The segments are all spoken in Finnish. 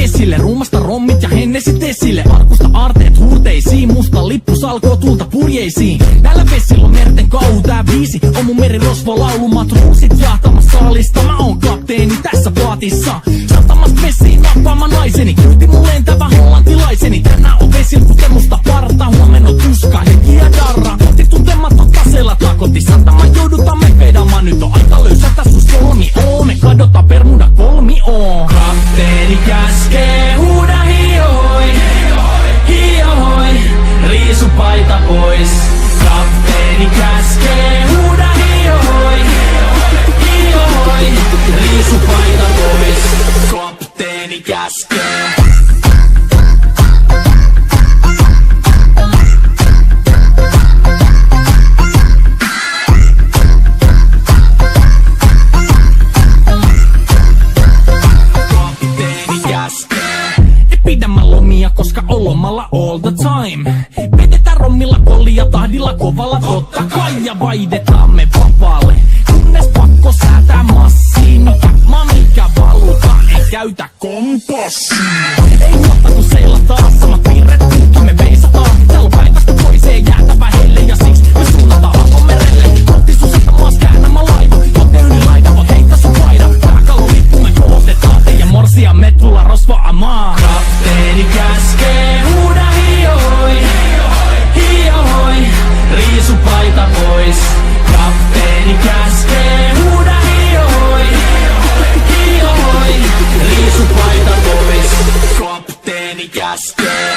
vesille. Ruumasta rommit ja hennesit esille. Arkusta aarteet huurteisiin, musta lippu salkoo tulta purjeisiin. Näillä vesillä on merten kau, tää biisi on mun merirosvo laulu. Matruusit jahtamassa saalista, mä oon kapteeni tässä paatissa. Satamassa vesiin nappaamaan naiseni, kylti mun lentävä hollantilaiseni. Tänään on vesil kuten musta parta, huomenna on tuska, henki ja darra. Kohti tuntematon taseella takoti, satamaan joudutaan me vedamaan. Nyt on aika löysätä sus kolmio, me kadotaan Bermuda kolmio. Kapteeni käskee, huuda hiihoi, hiihoi, riisu paita pois. Kapteeni käskee, huuda hiihoi, hiihoi, riisu paita pois. Kapteeni käskee. Pidämä lomia, koska on lomalla all the time. Vedetään rommilla kollia tahdilla kovalla totta kai. Ja vaihdetaan me vapaalle, kunnes pakko säätää massiin. Mikä valuta, ei käytä kompassia. Ei muuta kun seilataan, samat piirret tuttu me veisataan. Täällä päivästä toiseen jäätävä helle ja siksi me suunnataan avomerelle. Kohti sun satamaas käännämä laiva, joten yli laita voit heittää sun paida. Pääkalolippu me kohdetaan, teidän morsia me tulla rosvaamaan. Kapteeni käskee, huuda hiihoi, hiihoi, riisu paita pois. Kapteeni käskee, huuda hiihoi, hiihoi, riisu paita pois. Kapteeni käskee.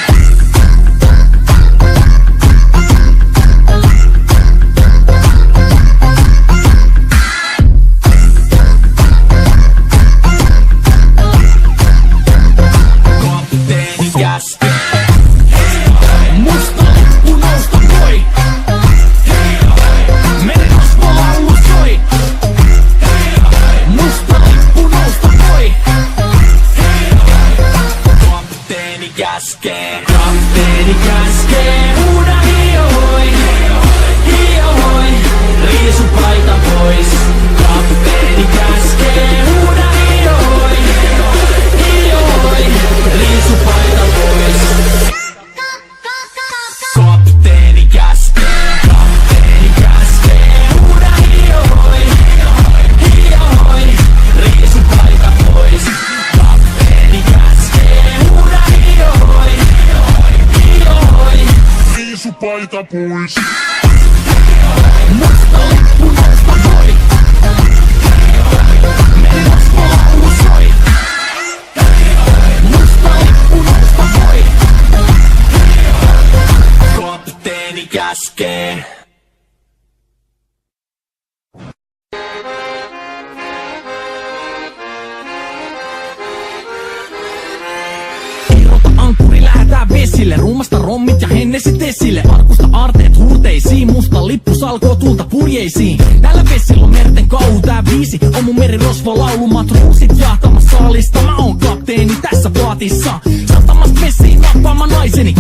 Musta lippu nousta voi. Merirosvo laulu soi. Musta lippu nousta voi. Kapteeni käskee. Kapteeni käskee. Huuda hiihoi, hiihoi, riisu paita pois. Kapteeni käskee. Huuda hiihoi, hiihoi, riisu paita pois. Kapteeni käskee. Kapteeni käskee. Huuda hiihoi, hiihoi, riisu paita pois. Kapteeni käskee. Huuda hiihoi, hiihoi, riisu paita pois. Musta lippu nousta voi. Merirosvo laulu soi. Musta lippu nousta voi. Kapteeni käskee. Irrota ankkuri, lähdetään vesille. Ruumasta rommit ja hennesit esille. Arkusta aarteet huurteisiin, musta lippu salkoo tulta purjeisiin. Näillä vesillä on merten kau, tää biisi on mun merirosvo laulu. Matruusit jahtamassa saalista, mä oon kapteeni tässä paatissa. Satamassa vesiin nappaamaan naiseni.